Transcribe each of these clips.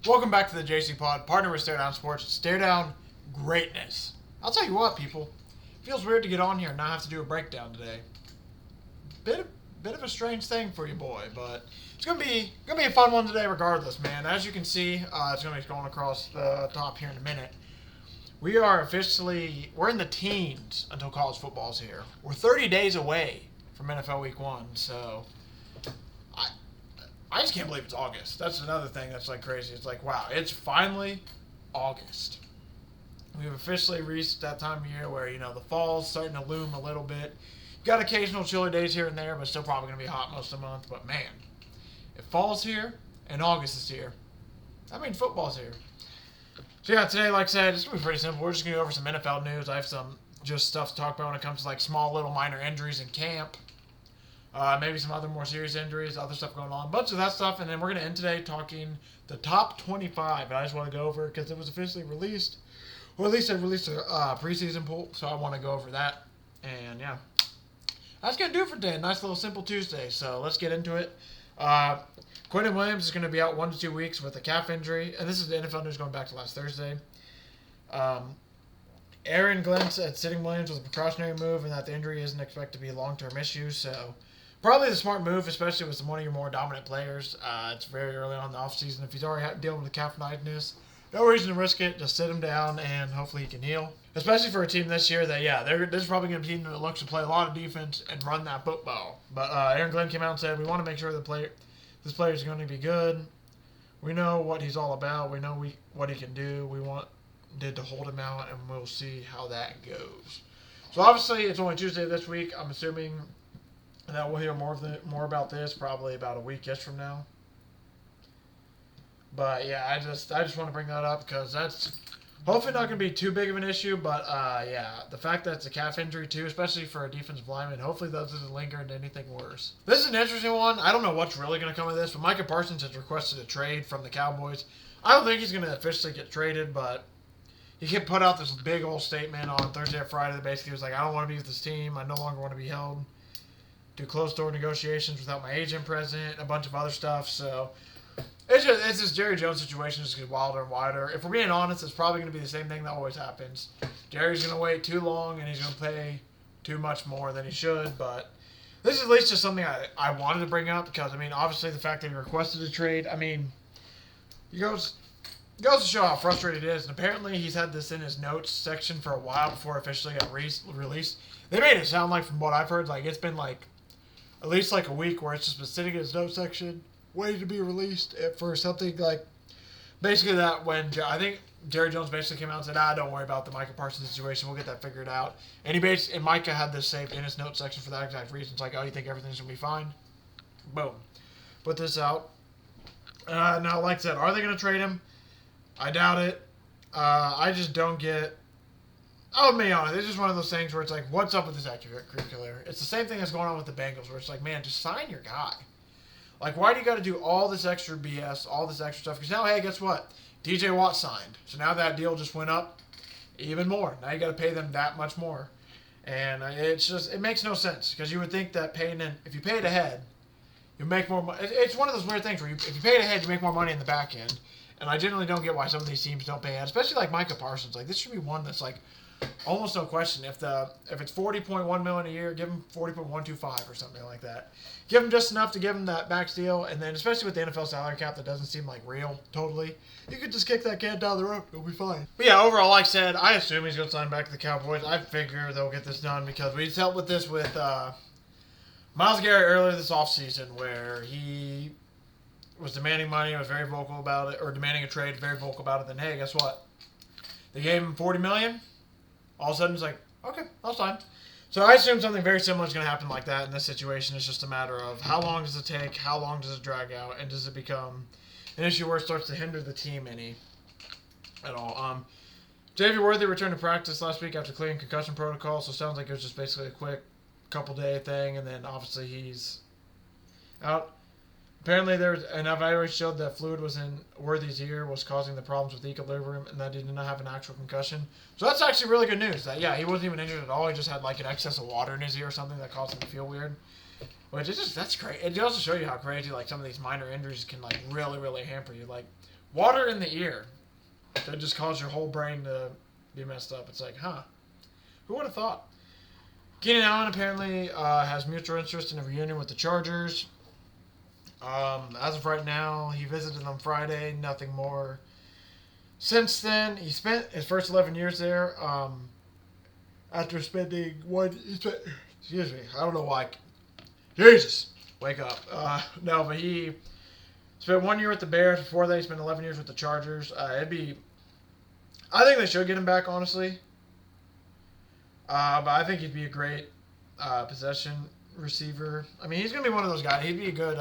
Welcome back to the JCPod, partner with Stare Down Sports. Stare Down greatness. I'll tell you what, people. It feels weird to get on here and not have to do a breakdown today. Bit of a strange thing for you, boy, but it's gonna be a fun one today, regardless, man. As you can see, it's gonna be going across the top here in a minute. We're in the teens until college football's here. We're 30 days away from NFL Week 1, so I just can't believe it's August. That's another thing that's like crazy. It's like, wow, it's finally August. We've officially reached that time of year where, the fall's starting to loom a little bit. Got occasional chilly days here and there, but still probably going to be hot most of the month. But man, if fall's here and August is here, that means football's here. So yeah, today, like I said, it's going to be pretty simple. We're just going to go over some NFL news. I have some just stuff to talk about when it comes to like small little minor injuries in camp. Maybe some other more serious injuries, other stuff going on. A bunch of that stuff. And then we're going to end today talking the top 25. I just want to go over because it was officially released. Or at least they released a preseason poll. So I want to go over that. And yeah. That's going to do it for today. Nice little simple Tuesday. So let's get into it. Quentin Williams is going to be out 1 to 2 weeks with a calf injury. And this is the NFL news going back to last Thursday. Aaron Glenn said sitting Williams was a precautionary move and that the injury isn't expected to be a long-term issue. So probably the smart move, especially with one of your more dominant players. It's very early on in the offseason. If he's already dealing with the calf tightness, no reason to risk it. Just sit him down and hopefully he can heal. Especially for a team this year that, this is probably going to be a team that looks to play a lot of defense and run that football. But Aaron Glenn came out and said, we want to make sure this player is going to be good. We know what he's all about. We know what he can do. We wanted to hold him out, and we'll see how that goes. So obviously, it's only Tuesday this week. I'm assuming that we'll hear more about this probably about a week-ish from now. But yeah, I just want to bring that up because that's hopefully not going to be too big of an issue. But the fact that it's a calf injury too, especially for a defensive lineman, hopefully that doesn't linger into anything worse. This is an interesting one. I don't know what's really going to come of this, but Micah Parsons has requested a trade from the Cowboys. I don't think he's going to officially get traded, but he put out this big old statement on Thursday or Friday that basically was like, I don't want to be with this team. I no longer want to be held to closed-door negotiations without my agent present, a bunch of other stuff. So it's this Jerry Jones situation just gets wilder and wider. If we're being honest, it's probably going to be the same thing that always happens. Jerry's going to wait too long, and he's going to pay too much more than he should. But this is at least just something I wanted to bring up because, obviously the fact that he requested a trade, he goes to show how frustrated he is. And apparently he's had this in his notes section for a while before it officially got released. They made it sound like, from what I've heard, like it's been like at least like a week where it's just been sitting in his notes section waiting to be released for something like basically that when I think Jerry Jones basically came out and said, don't worry about the Micah Parsons situation. We'll get that figured out. And Micah had this saved in his notes section for that exact reason. It's like, you think everything's going to be fine? Boom. Put this out. Now, like I said, are they going to trade him? I doubt it. I just don't get... I'll be honest, it's just one of those things where it's like, what's up with this extracurricular? It's the same thing that's going on with the Bengals, where it's like, man, just sign your guy. Like, why do you got to do all this extra BS, all this extra stuff? Because now, hey, guess what? DJ Watt signed. So now that deal just went up even more. Now you got to pay them that much more. And it makes no sense. Because you would think that if you pay it ahead, you make more money. It's one of those weird things where if you pay it ahead, you make more money in the back end. And I generally don't get why some of these teams don't pay ahead, especially like Micah Parsons. Like, this should be one that's like, almost no question. If it's $40.1 million a year, give him $40.125 or something like that. Give him just enough to give him that max deal, and then especially with the NFL salary cap that doesn't seem like real totally, you could just kick that can down the road. It'll be fine. But yeah, overall, like I said, I assume he's going to sign back to the Cowboys. I figure they'll get this done because we dealt with this with Myles Garrett earlier this offseason where he was demanding money, was very vocal about it, or demanding a trade, very vocal about it. Then, hey, guess what? They gave him $40 million. All of a sudden, it's like, okay, I'll sign. So I assume something very similar is going to happen like that in this situation. It's just a matter of how long does it take, how long does it drag out, and does it become an issue where it starts to hinder the team at all. Xavier Worthy returned to practice last week after clearing concussion protocol, so it sounds like it was just basically a quick couple-day thing, and then obviously he's out. Apparently, there was an evaluation showed that fluid was in Worthy's ear was causing the problems with equilibrium, and that he did not have an actual concussion. So that's actually really good news. That he wasn't even injured at all. He just had like an excess of water in his ear or something that caused him to feel weird. Which is that's crazy. It also shows you how crazy like some of these minor injuries can like really hamper you. Like water in the ear. That just cause your whole brain to be messed up. It's like, huh? Who would have thought? Keenan Allen apparently has mutual interest in a reunion with the Chargers. As of right now, he visited on Friday. Nothing more. Since then, he spent his first 11 years there. After spending excuse me, I don't know why. Jesus, wake up. No, but he spent 1 year with the Bears. Before that, he spent 11 years with the Chargers. I think they should get him back, honestly. But I think he'd be a great possession receiver. I mean, he's going to be one of those guys. He'd be a good...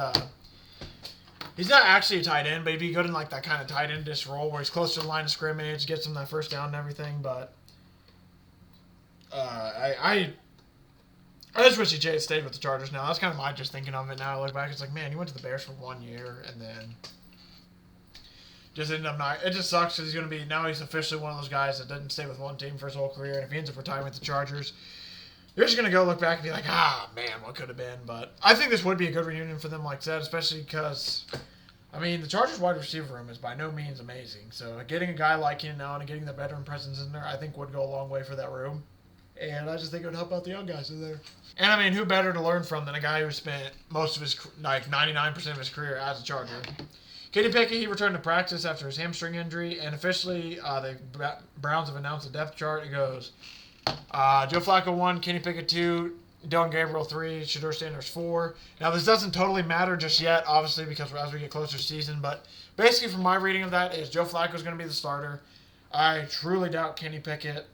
he's not actually a tight end, but he'd be good in like that kind of tight end-ish role where he's close to the line of scrimmage, gets him that first down and everything. But I just wish he stayed with the Chargers now. That's kind of my just thinking of it now. I look back, it's like, man, he went to the Bears for 1 year and then just ended up not. It just sucks because he's officially one of those guys that doesn't stay with one team for his whole career. And if he ends up retiring with the Chargers, you're just going to go look back and be like, man, what could have been. But I think this would be a good reunion for them like that, especially because, I mean, the Chargers wide receiver room is by no means amazing. So getting a guy like him now and getting the veteran presence in there, I think would go a long way for that room. And I just think it would help out the young guys in there. And, I mean, who better to learn from than a guy who spent most of his, 99% of his career as a Charger. Kenny Pickett, he returned to practice after his hamstring injury, and officially the Browns have announced a depth chart. It goes Joe Flacco 1, Kenny Pickett 2, Dylan Gabriel 3, Shedeur Sanders 4. Now, this doesn't totally matter just yet, obviously, because as we get closer to season, but basically from my reading of that is Joe Flacco is going to be the starter. I truly doubt Kenny Pickett.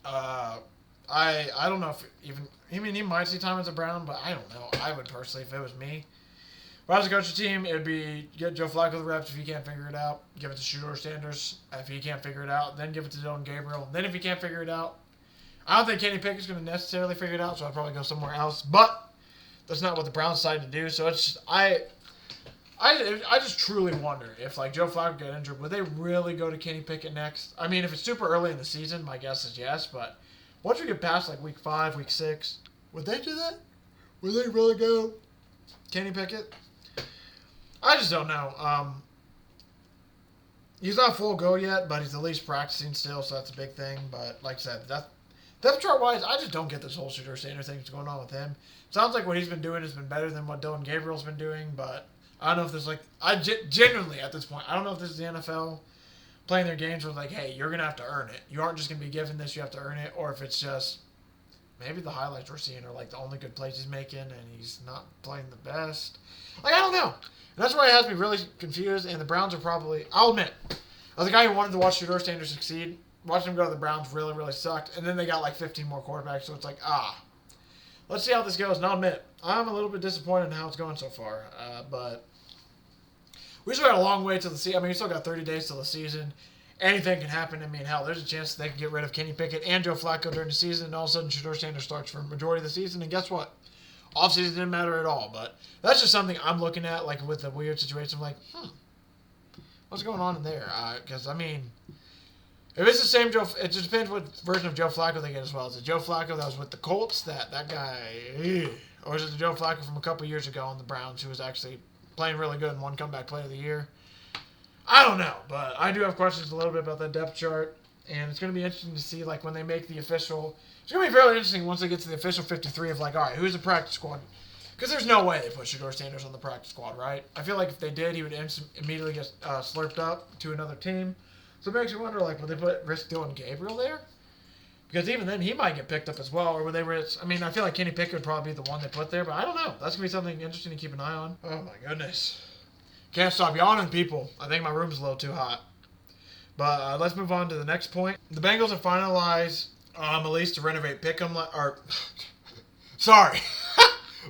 I don't know if he might see time as a Brown, but I don't know. I would personally, if it was me. If I was a coach of the team, it would be get Joe Flacco the reps if he can't figure it out. Give it to Shedeur Sanders if he can't figure it out. Then give it to Dylan Gabriel. Then if he can't figure it out, I don't think Kenny Pickett's going to necessarily figure it out, so I'd probably go somewhere else. But that's not what the Browns decided to do. So it's just, I just truly wonder if like Joe Flacco got injured, would they really go to Kenny Pickett next? I mean, if it's super early in the season, my guess is yes. But once we get past like week 5, week 6, would they do that? Would they really go Kenny Pickett? I just don't know. He's not full go yet, but he's at least practicing still, so that's a big thing. But like I said, depth chart-wise, I just don't get this whole Shedeur Sanders thing that's going on with him. Sounds like what he's been doing has been better than what Dylan Gabriel's been doing, but I don't know if there's like... genuinely, at this point, I don't know if this is the NFL playing their games with like, hey, you're going to have to earn it. You aren't just going to be given this, you have to earn it. Or if it's just... maybe the highlights we're seeing are like the only good plays he's making and he's not playing the best. Like, I don't know. And that's why it has me really confused, and the Browns are probably... I'll admit, as a guy who wanted to watch Shedeur Sanders succeed, watching him go to the Browns really, really sucked. And then they got like 15 more quarterbacks, so it's like, let's see how this goes. And I'll admit, I'm a little bit disappointed in how it's going so far. But we still got a long way till the season. I mean, we still got 30 days till the season. Anything can happen. I mean, hell, there's a chance that they can get rid of Kenny Pickett and Joe Flacco during the season, and all of a sudden Shedeur Sanders starts for the majority of the season. And guess what? Offseason didn't matter at all. But that's just something I'm looking at, like with the weird situation. I'm like, what's going on in there? Because, I mean, if it's the same Joe, it just depends what version of Joe Flacco they get as well. Is it Joe Flacco that was with the Colts, that guy, or is it the Joe Flacco from a couple years ago on the Browns who was actually playing really good and won comeback player of the year? I don't know, but I do have questions a little bit about that depth chart, and it's going to be interesting to see, like, when they make the official... It's going to be fairly interesting once they get to the official 53 of, like, all right, who's the practice squad? Because there's no way they put Shedeur Sanders on the practice squad, right? I feel like if they did, he would immediately get slurped up to another team. So it makes you wonder, like, would they risk Dylan Gabriel there? Because even then, he might get picked up as well, or would they risk... I mean, I feel like Kenny Pickett would probably be the one they put there, but I don't know. That's going to be something interesting to keep an eye on. Oh, my goodness. Can't stop yawning, people. I think my room's a little too hot. But let's move on to the next point. The Bengals have finalized a lease to renovate Pick'em... Sorry.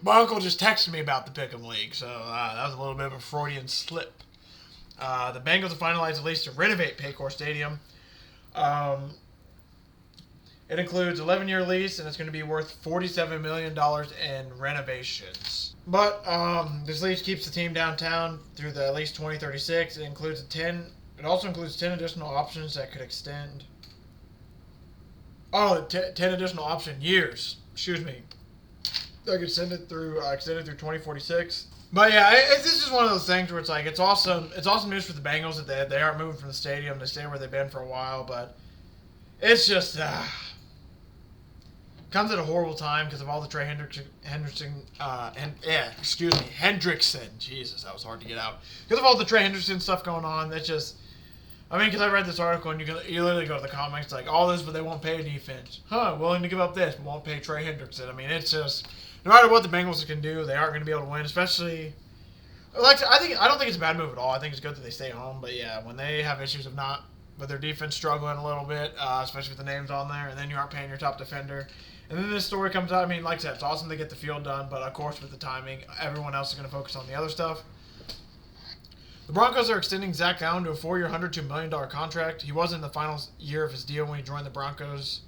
My uncle just texted me about the Pick'em League, so that was a little bit of a Freudian slip. The Bengals have finalized a lease to renovate Paycor Stadium. It includes an 11-year lease, and it's going to be worth $47 million in renovations. But this lease keeps the team downtown through at least 2036. It also includes 10 additional options that could extend. 10 additional option years. Excuse me. Like extended through 2046. But yeah, this is one of those things where it's like it's awesome news for the Bengals that they aren't moving from the stadium. They stay where they've been for a while, but it's just comes at a horrible time because of all the Trey Hendrickson. Jesus, that was hard to get out. Because of all the Trey Hendrickson stuff going on, that's just. I mean, because I read this article and you literally go to the comments like all this, but they won't pay a defense. Willing to give up this, but won't pay Trey Hendrickson. I mean, it's just no matter what the Bengals can do, they aren't going to be able to win. Especially, I don't think it's a bad move at all. I think it's good that they stay home. But yeah, when they have issues of not with their defense struggling a little bit, especially with the names on there, and then you aren't paying your top defender, and then this story comes out. I mean, like I said, it's awesome to get the field done, but of course with the timing, everyone else is going to focus on the other stuff. The Broncos are extending Zach Allen to a 4-year, $102 million contract. He was in the final year of his deal when he joined the Broncos.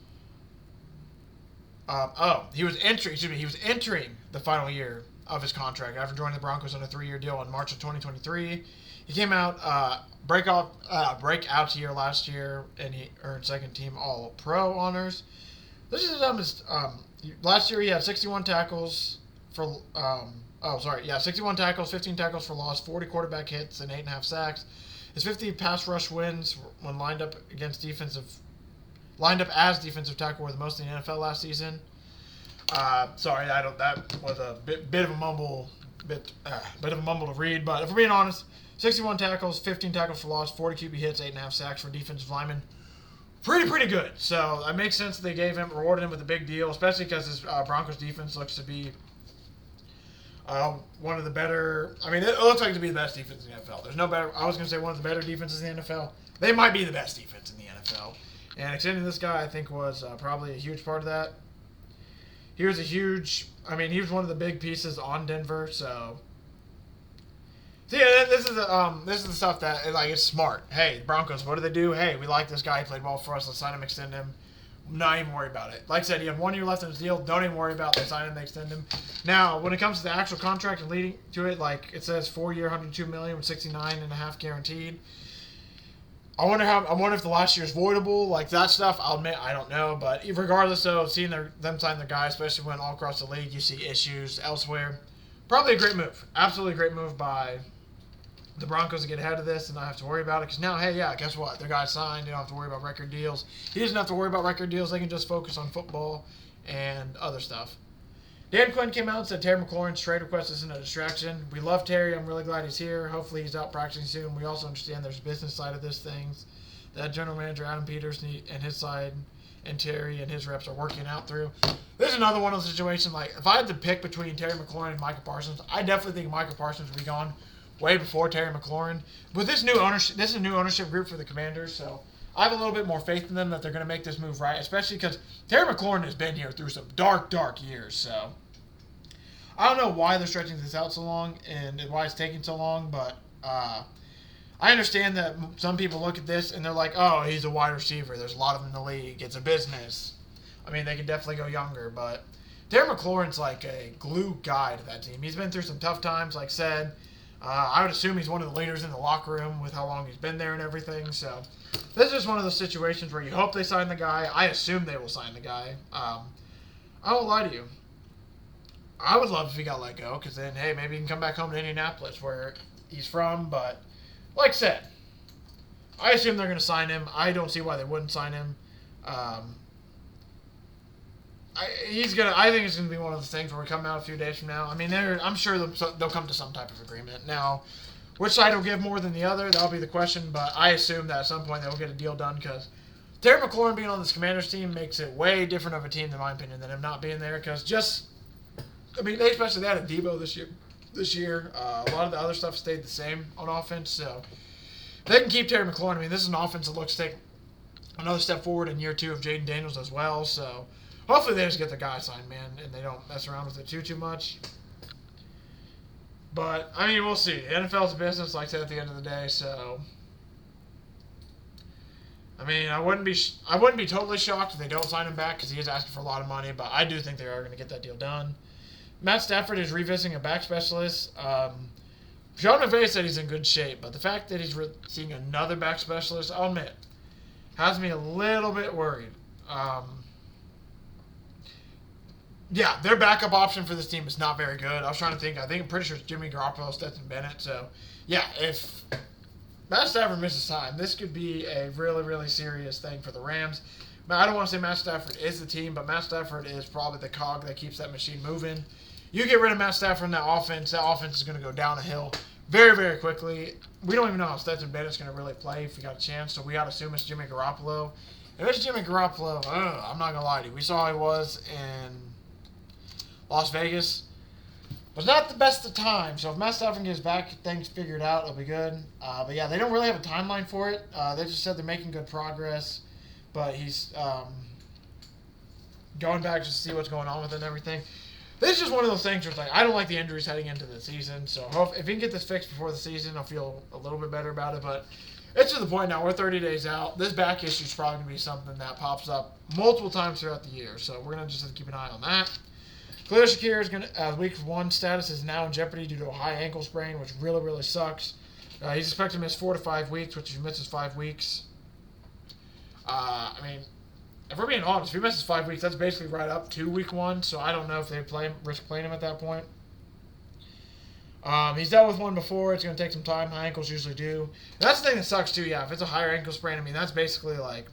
He was entering the final year of his contract after joining the Broncos on a 3-year deal in March of 2023. He came out breakout year last year, and he earned second-team All-Pro honors. This is last year he had 61 tackles for 61 tackles, 15 tackles for loss, 40 quarterback hits, and 8.5 sacks. His 50 pass rush wins when lined up as defensive tackle were the most in the NFL last season. That was a bit of a mumble to read, but if we're being honest, 61 tackles, 15 tackles for loss, 40 QB hits, 8.5 sacks for defensive lineman. Pretty good. So it makes sense that they rewarded him with a big deal, especially because his Broncos defense looks to be one of the better. I mean, it looks like to be the best defense in the NFL. There's no better. I was going to say one of the better defenses in the NFL. They might be the best defense in the NFL. And extending this guy, I think, was probably a huge part of that. He was one of the big pieces on Denver. So yeah, this is the stuff that it's smart. Hey, Broncos, what do they do? Hey, we like this guy. He played well for us. Let's sign him, extend him. Not even worry about it. Like I said, he had 1 year left in his deal. Don't even worry about it. They sign him, they extend him. Now, when it comes to the actual contract and leading to it, like it says 4-year, $102 million with 69.5 guaranteed. I wonder if the last year's voidable, like that stuff. I'll admit I don't know, but regardless of seeing them sign their guy, especially when all across the league you see issues elsewhere, probably a great move. Absolutely great move by the Broncos to get ahead of this and not have to worry about it. Because now, hey, yeah, guess what? Their guy's signed. They don't have to worry about record deals. He doesn't have to worry about record deals. They can just focus on football and other stuff. Dan Quinn came out and said Terry McLaurin's trade request isn't a distraction. We love Terry. I'm really glad he's here. Hopefully he's out practicing soon. We also understand there's a business side of this things that general manager Adam Peters and his side and Terry and his reps are working out through. This is another one of those situations, like, if I had to pick between Terry McLaurin and Micah Parsons, I definitely think Micah Parsons would be gone way before Terry McLaurin. With this is a new ownership group for the Commanders, so I have a little bit more faith in them that they're going to make this move right, especially because Terry McLaurin has been here through some dark years, so I don't know why they're stretching this out so long and why it's taking so long, but I understand that some people look at this and they're like, oh, he's a wide receiver. There's a lot of them in the league. It's a business. I mean, they could definitely go younger, but Terry McLaurin's like a glue guy to that team. He's been through some tough times, like I said. I would assume he's one of the leaders in the locker room with how long he's been there and everything. So this is just one of those situations where you hope they sign the guy. I assume they will sign the guy. I won't lie to you. I would love if he got let go, because then, hey, maybe he can come back home to Indianapolis where he's from. But like I said, I assume they're going to sign him. I don't see why they wouldn't sign him. I think it's gonna be one of those things where we come out a few days from now. I mean, I'm sure they'll come to some type of agreement. Now, which side will give more than the other? That'll be the question. But I assume that at some point they'll get a deal done, because Terry McLaurin being on this Commanders team makes it way different of a team, in my opinion, than him not being there. Because they had a Debo this year. A lot of the other stuff stayed the same on offense. So if they can keep Terry McLaurin, I mean, this is an offense that looks to take another step forward in year 2 of Jaden Daniels as well. So hopefully they just get the guy signed, man, and they don't mess around with it too much. But, I mean, we'll see. The NFL's a business, like I said, at the end of the day, so I mean, I wouldn't be totally shocked if they don't sign him back, because he is asking for a lot of money, but I do think they are going to get that deal done. Matt Stafford is revisiting a back specialist. Sean McVay said he's in good shape, but the fact that he's seeing another back specialist, I'll admit, has me a little bit worried. Yeah, their backup option for this team is not very good. I was trying to think. I'm pretty sure it's Jimmy Garoppolo, Stetson Bennett. So, yeah, if Matt Stafford misses time, this could be a really, really serious thing for the Rams. But I don't want to say Matt Stafford is the team, but Matt Stafford is probably the cog that keeps that machine moving. You get rid of Matt Stafford in that offense is going to go down a hill very, very quickly. We don't even know how Stetson Bennett's going to really play if we got a chance, so we got to assume it's Jimmy Garoppolo. If it's Jimmy Garoppolo, I'm not going to lie to you. We saw how he was in Las Vegas. Was not the best of time, so if Matt Stafford gets back things figured out, it'll be good. But yeah, they don't really have a timeline for it. They just said they're making good progress, but he's going back just to see what's going on with it and everything. This is just one of those things where it's like, I don't like the injuries heading into the season, so if he can get this fixed before the season, I'll feel a little bit better about it, but it's to the point now, we're 30 days out. This back issue is probably going to be something that pops up multiple times throughout the year, so we're going to just have to keep an eye on that. Khalil Shakir is going to week 1 status is now in jeopardy due to a high ankle sprain, which really, really sucks. He's expected to miss 4 to 5 weeks, which if he misses 5 weeks, I mean, if we're being honest, if he misses 5 weeks, that's basically right up to week 1. So I don't know if they risk playing him at that point. He's dealt with one before. It's going to take some time. High ankles usually do. And that's the thing that sucks too. Yeah, if it's a higher ankle sprain, I mean that's basically like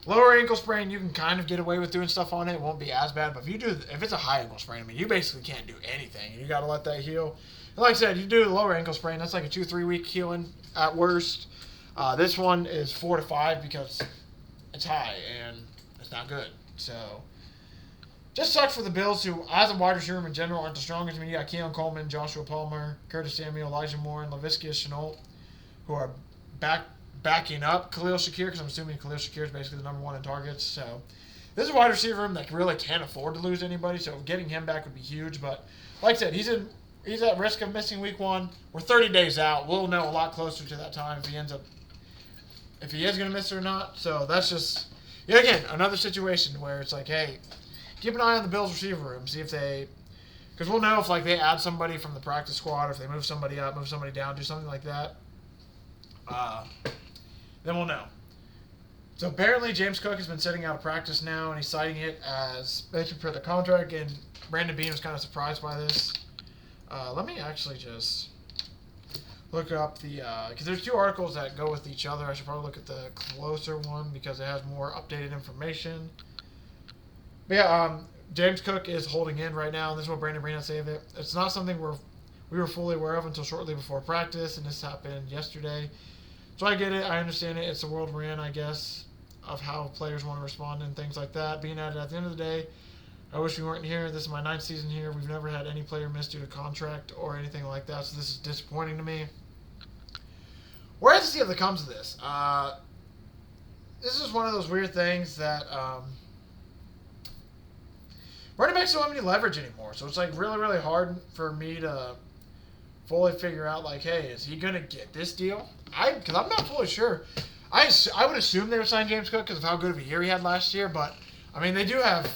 lower ankle sprain. You can kind of get away with doing stuff on it. It won't be as bad. But if it's a high ankle sprain, I mean you basically can't do anything. You got to let that heal. And like I said, you do the lower ankle sprain. That's like a 2-3 week healing at worst. This one is 4 to 5 because it's high and it's not good. So, just sucks for the Bills, who, as a wide receiver in general, aren't the strongest. I mean, you got Keon Coleman, Joshua Palmer, Curtis Samuel, Elijah Moore, and Laviska Shenault, who are backing up Khalil Shakir, because I'm assuming Khalil Shakir is basically the number 1 in targets. So, this is a wide receiver room that really can't afford to lose anybody, so getting him back would be huge. But, like I said, he's at risk of missing week 1. We're 30 days out. We'll know a lot closer to that time if he is going to miss it or not. So, that's just... Yeah, again, another situation where it's like, hey, keep an eye on the Bills receiver room. See if because we'll know if like they add somebody from the practice squad, or if they move somebody up, move somebody down, do something like that. Then we'll know. So apparently James Cook has been sitting out of practice now, and he's citing it as basically for the contract. And Brandon Beane was kind of surprised by this. Let me actually just look up because there's 2 articles that go with each other. I should probably look at the closer one because it has more updated information. But yeah, James Cook is holding in right now, and this is what Brandon Beane said of it. It's not something we were fully aware of until shortly before practice, and this happened yesterday. So I get it, I understand it. It's the world we're in, I guess, of how players want to respond and things like that. Being at the end of the day, I wish we weren't here. This is my 9th season here. We've never had any player miss due to contract or anything like that, so this is disappointing to me. We're going to see if it comes to this. This is one of those weird things that running backs don't have any leverage anymore. So it's like really, really hard for me to fully figure out like, hey, is he going to get this deal? Because I'm not fully sure. I would assume they would sign James Cook because of how good of a year he had last year. But, I mean, they do have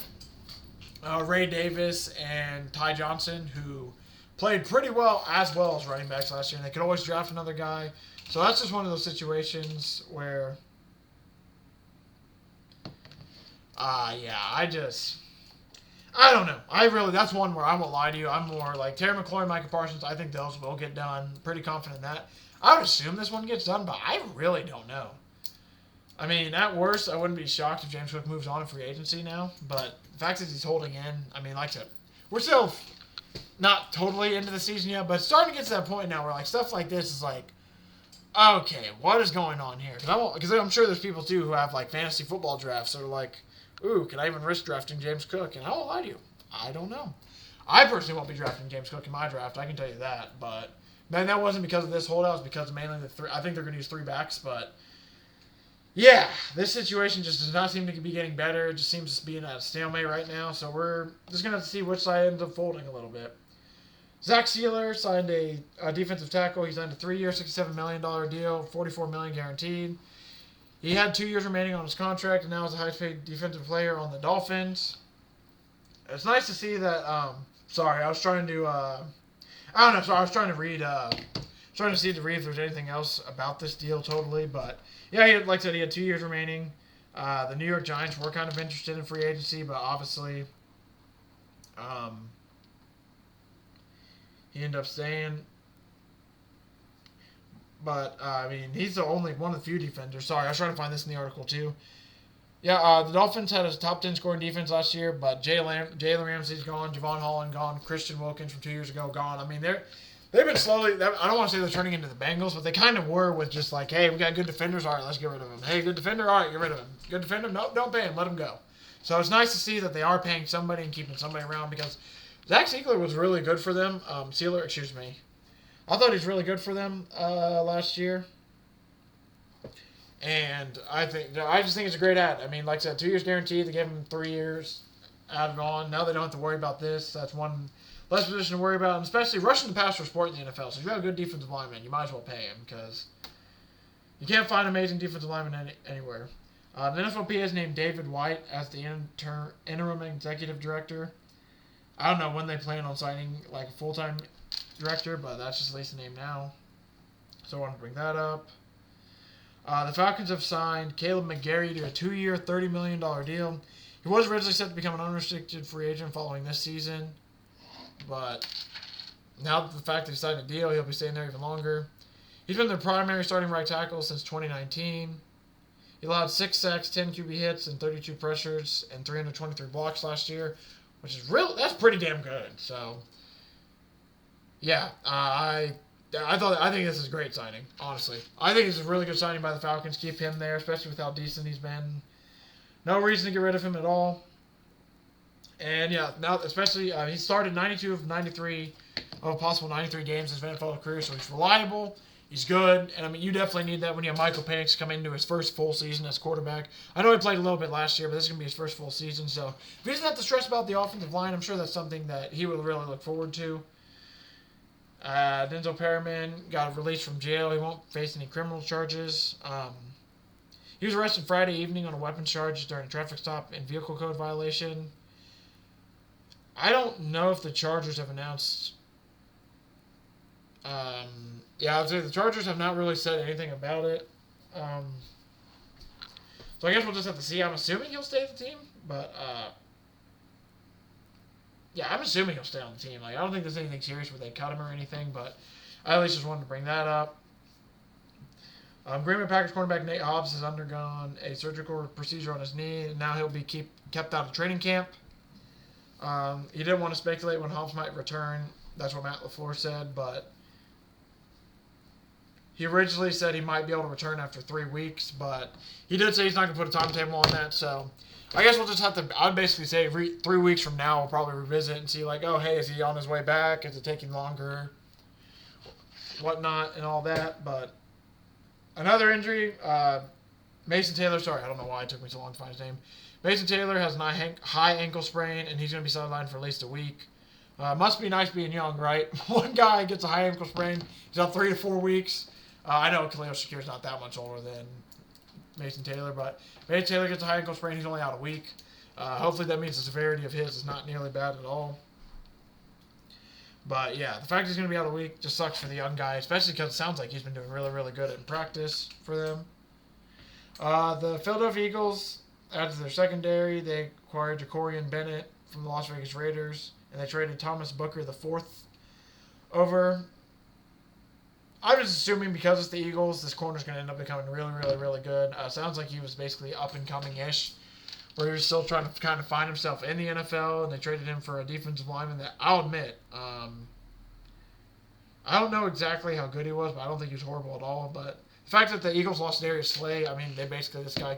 Ray Davis and Ty Johnson, who played pretty well as running backs last year. And they could always draft another guy. So that's just one of those situations where, I don't know. That's one where I won't lie to you. I'm more like Terry McLaurin, Micah Parsons. I think those will get done. Pretty confident in that. I would assume this one gets done, but I really don't know. I mean, at worst, I wouldn't be shocked if James Cook moves on in free agency now. But the fact that he's holding in, I mean, like I said, we're still not totally into the season yet, but it's starting to get to that point now where like stuff like this is like, okay, what is going on here? Because I'm sure there's people too who have like fantasy football drafts that are like, ooh, can I even risk drafting James Cook? And I won't lie to you, I don't know. I personally won't be drafting James Cook in my draft. I can tell you that. But man, that wasn't because of this holdout. It's because of mainly I think they're going to use 3 backs. But yeah, this situation just does not seem to be getting better. It just seems to be in a stalemate right now. So we're just going to have to see which side ends up folding a little bit. Zach Sealer signed a defensive tackle. He signed a 3-year, $67 million deal, $44 million guaranteed. He had 2 years remaining on his contract, and now is the highest paid defensive player on the Dolphins. It's nice to see that. I was trying to. I was trying to read. Trying to see if there's anything else about this deal totally, but yeah, like I said, he had 2 years remaining. The New York Giants were kind of interested in free agency, but obviously, He ended up staying. But, I mean, he's the only one of the few defenders. Sorry, I was trying to find this in the article, too. Yeah, the Dolphins had a top 10 scoring defense last year, but Jalen Ramsey's gone, Javon Holland gone, Christian Wilkins from 2 years ago gone. I mean, they've been slowly, I don't want to say they're turning into the Bengals, but they kind of were with just like, hey, we got good defenders, all right, let's get rid of him. Hey, good defender, all right, get rid of him. Good defender, nope, don't pay him, let him go. So it's nice to see that they are paying somebody and keeping somebody around because Zach Ziegler was really good for them. I thought he was really good for them last year. And I just think it's a great ad. I mean, like I said, 2 years guaranteed. They gave him 3 years added on. Now they don't have to worry about this. That's one less position to worry about. And especially rushing the passer sport in the NFL. So if you have a good defensive lineman, you might as well pay him because you can't find amazing defensive linemen anywhere. The NFLPA has named David White as the interim executive director. I don't know when they plan on signing like a full-time director, but that's just at least the name now. So I want to bring that up. The Falcons have signed Caleb McGarry to a 2-year, $30 million deal. He was originally set to become an unrestricted free agent following this season, but now that the fact they've signed a deal, he'll be staying there even longer. He's been their primary starting right tackle since 2019. He allowed 6 sacks, 10 QB hits, and 32 pressures, and 323 blocks last year, which is that's pretty damn good. So, yeah, I think this is a great signing, honestly. I think it's a really good signing by the Falcons. Keep him there, especially with how decent he's been. No reason to get rid of him at all. And, yeah, now especially he started 92 of 93 of a possible 93 games in his NFL career, so he's reliable. He's good. And, I mean, you definitely need that when you have Michael Penix come into his first full season as quarterback. I know he played a little bit last year, but this is going to be his first full season. So if he doesn't have to stress about the offensive line, I'm sure that's something that he would really look forward to. Denzel Perryman got released from jail. He won't face any criminal charges. He was arrested Friday evening on a weapons charge during a traffic stop and vehicle code violation. I don't know if the Chargers have announced. I'd say the Chargers have not really said anything about it. So I guess we'll just have to see. I'm assuming he'll stay with the team, but I'm assuming he'll stay on the team. Like, I don't think there's anything serious where they cut him or anything, but I at least just wanted to bring that up. Green Bay Packers cornerback Nate Hobbs has undergone a surgical procedure on his knee, and now he'll be kept out of training camp. He didn't want to speculate when Hobbs might return. That's what Matt LaFleur said, but he originally said he might be able to return after 3 weeks, but he did say he's not going to put a timetable on that, so I guess we'll just have to, I'd basically say 3 weeks from now we'll probably revisit and see like, oh, hey, is he on his way back? Is it taking longer? Whatnot and all that, but another injury, Mason Taylor, sorry, I don't know why it took me so long to find his name. Mason Taylor has a high ankle sprain, and he's going to be sidelined for at least a week. Must be nice being young, right? One guy gets a high ankle sprain, he's out 3 to 4 weeks. I know Khalil Shakir's not that much older than Mason Taylor, but Mason Taylor gets a high ankle sprain, he's only out a week. Hopefully that means the severity of his is not nearly bad at all. But yeah, the fact he's going to be out a week just sucks for the young guy, especially because it sounds like he's been doing really, really good in practice for them. The Philadelphia Eagles, added to their secondary, they acquired Jacorian Bennett from the Las Vegas Raiders, and they traded Thomas Booker the 4th over. I'm just assuming because it's the Eagles, this corner's going to end up becoming really, really, really good. Sounds like he was basically up-and-coming-ish, where he was still trying to kind of find himself in the NFL, and they traded him for a defensive lineman that, I'll admit, I don't know exactly how good he was, but I don't think he was horrible at all. But the fact that the Eagles lost Darius Slay, I mean, they basically, this guy,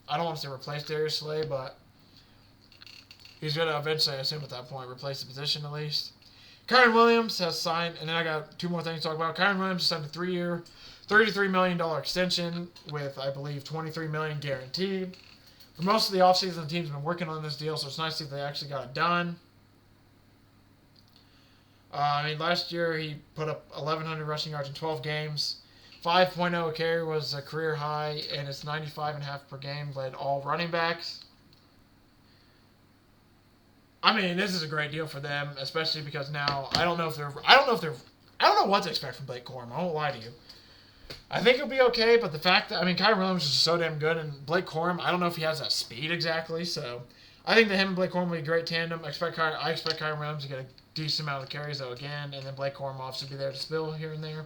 I don't want to say replace Darius Slay, but he's going to eventually, I assume at that point, replace the position at least. Kyron Williams has signed, and then I got 2 more things to talk about. Kyron Williams signed a 3-year, $33 million extension with, I believe, $23 million guaranteed. For most of the offseason, the team's been working on this deal, so it's nice to see they actually got it done. Last year he put up 1,100 rushing yards in 12 games. 5.0 a carry was a career high, and it's 95.5 per game, led all running backs. This is a great deal for them, especially because now I don't know what to expect from Blake Corum. I won't lie to you. I think he'll be okay, but the fact that Kyron Williams is so damn good, and Blake Corum, I don't know if he has that speed exactly, so I think that him and Blake Corum will be a great tandem. I expect Kyron Williams to get a decent amount of carries, though, again, and then Blake Corum obviously be there to spill here and there.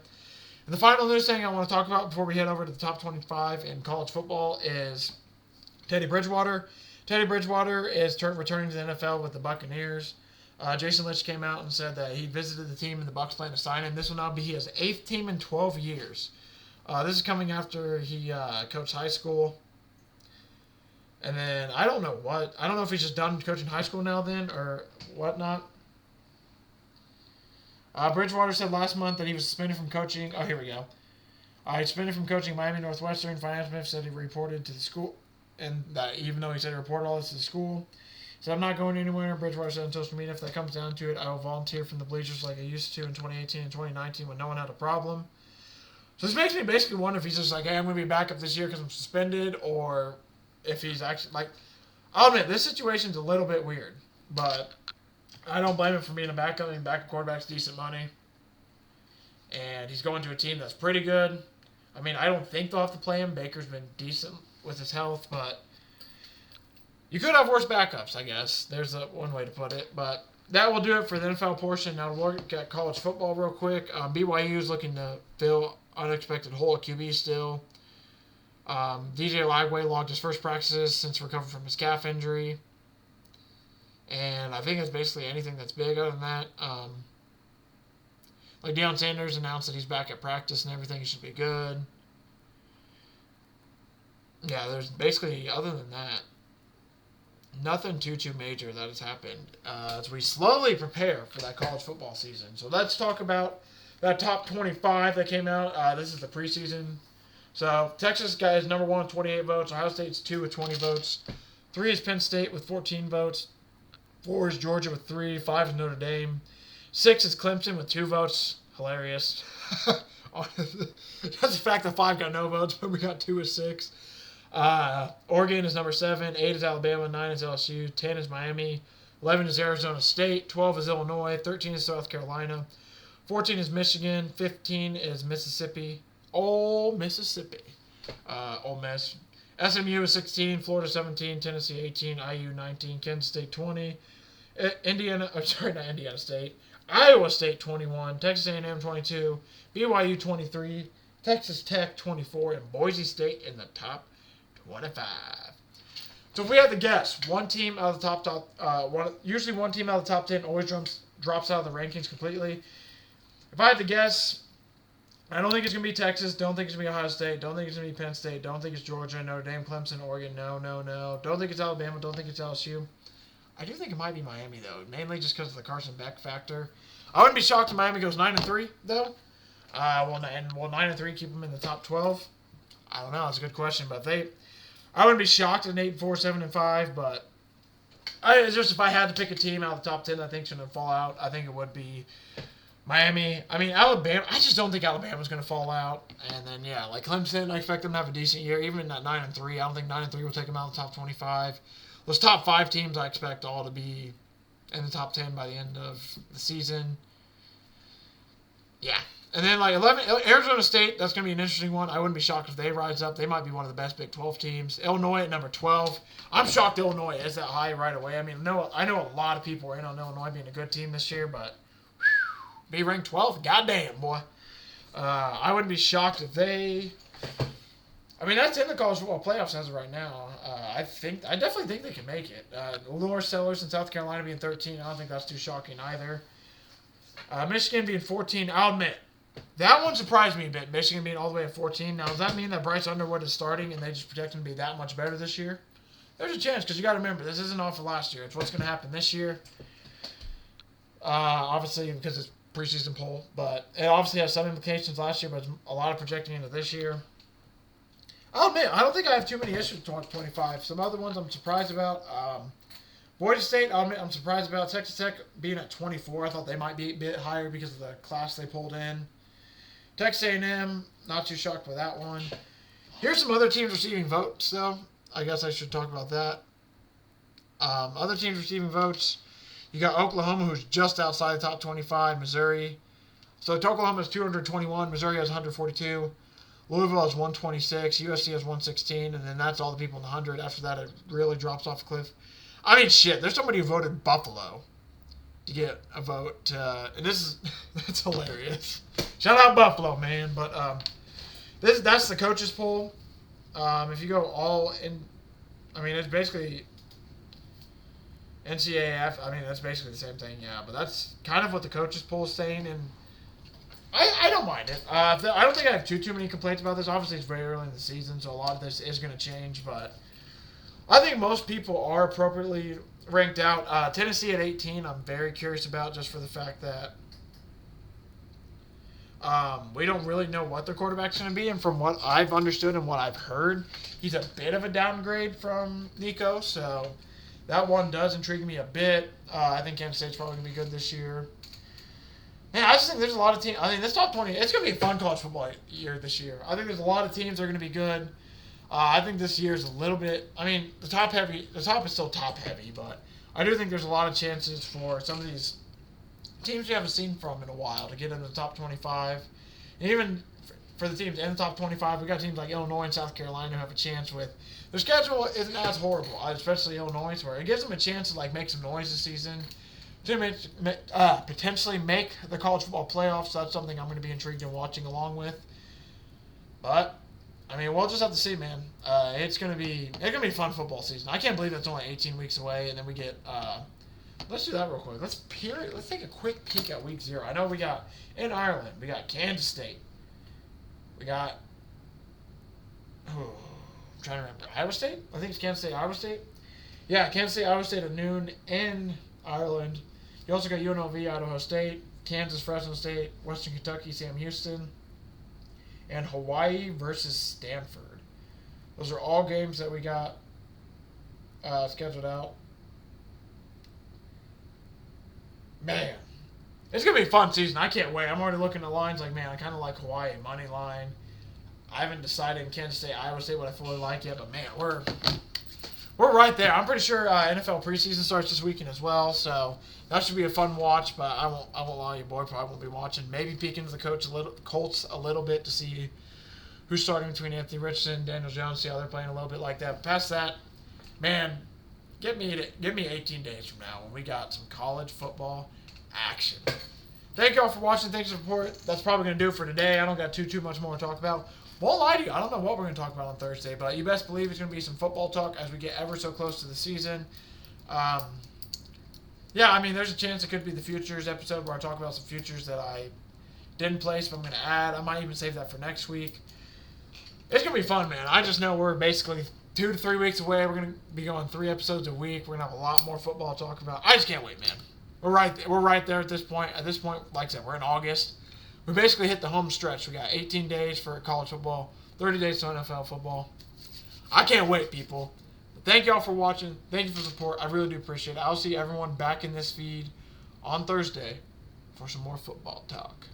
And the final news thing I want to talk about before we head over to the top 25 in college football is Teddy Bridgewater. Teddy Bridgewater is returning to the NFL with the Buccaneers. Jason Licht came out and said that he visited the team and the Bucs plan to sign him. This will now be his 8th team in 12 years. This is coming after he coached high school. And then I don't know if he's just done coaching high school now then or whatnot. Bridgewater said last month that he was suspended from coaching. Oh, here we go. He suspended from coaching Miami Northwestern. Finance Smith said he reported to the school, and that even though he said he reported all this to the school, he said, I'm not going anywhere. Bridgewater said on social media, if that comes down to it, I will volunteer from the bleachers like I used to in 2018 and 2019 when no one had a problem. So this makes me basically wonder if he's just like, hey, I'm going to be back up this year because I'm suspended, or if he's actually, like, I'll admit, this situation's a little bit weird, but I don't blame him for being a backup. I mean, backup quarterback's decent money, and he's going to a team that's pretty good. I mean, I don't think they'll have to play him. Baker's been decent with his health, but you could have worse backups, I guess. There's one way to put it, but that will do it for the NFL portion. Now, we'll look at college football real quick. BYU is looking to fill unexpected hole at QB still. DJ Lagway logged his first practices since recovering from his calf injury. And I think it's basically anything that's big other than that. Like Deion Sanders announced that he's back at practice and everything. He should be good. Yeah, there's basically, other than that, nothing too major that has happened as we slowly prepare for that college football season. So let's talk about that top 25 that came out. This is the preseason. So Texas is number 1 with 28 votes. Ohio State's 2 with 20 votes. 3 is Penn State with 14 votes. 4 is Georgia with 3. 5 is Notre Dame. 6 is Clemson with 2 votes. Hilarious. That's the fact that 5 got no votes, but we got 2 with 6. Oregon is number 7. 8 is Alabama. 9 is LSU. 10 is Miami. 11 is Arizona State. 12 is Illinois. 13 is South Carolina. 14 is Michigan. 15 is Mississippi. Ole Mississippi. Ole Miss. SMU is 16. Florida 17. Tennessee 18. IU 19. Kansas State 20. Not Indiana State. Iowa State 21. Texas A&M 22. BYU 23. Texas Tech 24. And Boise State in the top 25. So if we had to guess, one team out of the usually one team out of the top 10 always drops out of the rankings completely. If I had to guess, I don't think it's going to be Texas. Don't think it's going to be Ohio State. Don't think it's going to be Penn State. Don't think it's Georgia, Notre Dame, Clemson, Oregon. No. Don't think it's Alabama. Don't think it's LSU. I do think it might be Miami, though, mainly just because of the Carson Beck factor. I wouldn't be shocked if Miami goes 9-3, though. Will 9-3 keep them in the top 12? I don't know. That's a good question, but I wouldn't be shocked at 8-4, 7-5, but just if I had to pick a team out of the top 10 that I think is going to fall out, I think it would be Miami. I mean, Alabama. I just don't think Alabama's going to fall out. And then, yeah, like Clemson, I expect them to have a decent year. Even in that 9-3, I don't think 9-3 will take them out of the top 25. Those top 5 teams, I expect all to be in the top 10 by the end of the season. Yeah. And then, like, 11, Arizona State, that's going to be an interesting one. I wouldn't be shocked if they rise up. They might be one of the best Big 12 teams. Illinois at number 12. I'm shocked Illinois is that high right away. I mean, I know a lot of people are in on Illinois being a good team this year, but be ranked 12th? Goddamn, boy. I wouldn't be shocked if they... I mean, that's in the college football playoffs as of right now. I definitely think they can make it. Lower Sellers in South Carolina being 13, I don't think that's too shocking either. Michigan being 14, I'll admit, that one surprised me a bit. Michigan being all the way at 14. Now, does that mean that Bryce Underwood is starting and they just project him to be that much better this year? There's a chance, because you got to remember, this isn't off of last year. It's what's going to happen this year. Obviously, because it's preseason poll, but it obviously has some implications last year, but it's a lot of projecting into this year. I'll admit, I don't think I have too many issues with 25. Some other ones I'm surprised about. Boise State, I'll admit, I'm surprised about. Texas Tech being at 24. I thought they might be a bit higher because of the class they pulled in. Texas A&M, not too shocked by that one. Here's some other teams receiving votes, though. I guess I should talk about that. Other teams receiving votes. You got Oklahoma, who's just outside the top 25. Missouri. So Oklahoma has 221. Missouri has 142. Louisville has 126. USC has 116. And then that's all the people in the 100. After that, it really drops off a cliff. I mean, shit. There's somebody who voted Buffalo to get a vote. And this is that's hilarious. Shout out Buffalo, man. But that's the coaches poll. If you go all in, I mean, it's basically NCAF. I mean, that's basically the same thing, yeah. But that's kind of what the coaches poll is saying, and I don't mind it. I don't think I have too many complaints about this. Obviously, it's very early in the season, so a lot of this is going to change. But I think most people are appropriately ranked out. Tennessee at 18, I'm very curious about, just for the fact that we don't really know what their quarterback's going to be. And from what I've understood and what I've heard, he's a bit of a downgrade from Nico. So that one does intrigue me a bit. I think Kansas State's probably going to be good this year. Man, I just think there's a lot of teams. I mean, this top 20, it's going to be a fun college football year this year. I think there's a lot of teams that are going to be good. I think this year is a little bit, I mean, the top is still top heavy, but I do think there's a lot of chances for some of these teams we haven't seen from in a while to get into the top 25. And even for the teams in the top 25, we got teams like Illinois and South Carolina who have a chance with, their schedule isn't as horrible, especially Illinois, where it gives them a chance to like make some noise this season, to potentially make the college football playoffs. So that's something I'm going to be intrigued in watching along with. But I mean, we'll just have to see, man. It's gonna be a fun football season. I can't believe it's only 18 weeks away, and then we get. Let's do that real quick. Let's take a quick peek at week 0. I know we got in Ireland. We got Kansas State. We got. I'm trying to remember. Iowa State. I think it's Kansas State, Iowa State. Yeah, Kansas State, Iowa State at noon in Ireland. You also got UNLV, Idaho State, Kansas, Fresno State, Western Kentucky, Sam Houston, and Hawaii versus Stanford. Those are all games that we got scheduled out. Man, it's going to be a fun season. I can't wait. I'm already looking at lines like, man, I kind of like Hawaii money line. I haven't decided in Kansas State, Iowa State what I fully like yet, but man, we're right there. I'm pretty sure NFL preseason starts this weekend as well, so that should be a fun watch. But I won't lie, your boy probably won't be watching. Maybe peek into the Colts a little bit to see who's starting between Anthony Richardson, Daniel Jones, see how they're playing a little bit like that. But past that, man, give me 18 days from now when we got some college football action. Thank you all for watching. Thanks for the support. That's probably going to do it for today. I don't got too much more to talk about. Won't lie to you, I don't know what we're going to talk about on Thursday, but you best believe it's going to be some football talk as we get ever so close to the season. Yeah, I mean, there's a chance it could be the futures episode where I talk about some futures that I didn't place, but I'm going to add. I might even save that for next week. It's going to be fun, man. I just know we're basically 2 to 3 weeks away. We're going to be going 3 episodes a week. We're going to have a lot more football to talk about. I just can't wait, man. We're right there at this point. At this point, like I said, we're in August. We basically hit the home stretch. We got 18 days for college football, 30 days to NFL football. I can't wait, people. Thank you all for watching. Thank you for the support. I really do appreciate it. I'll see everyone back in this feed on Thursday for some more football talk.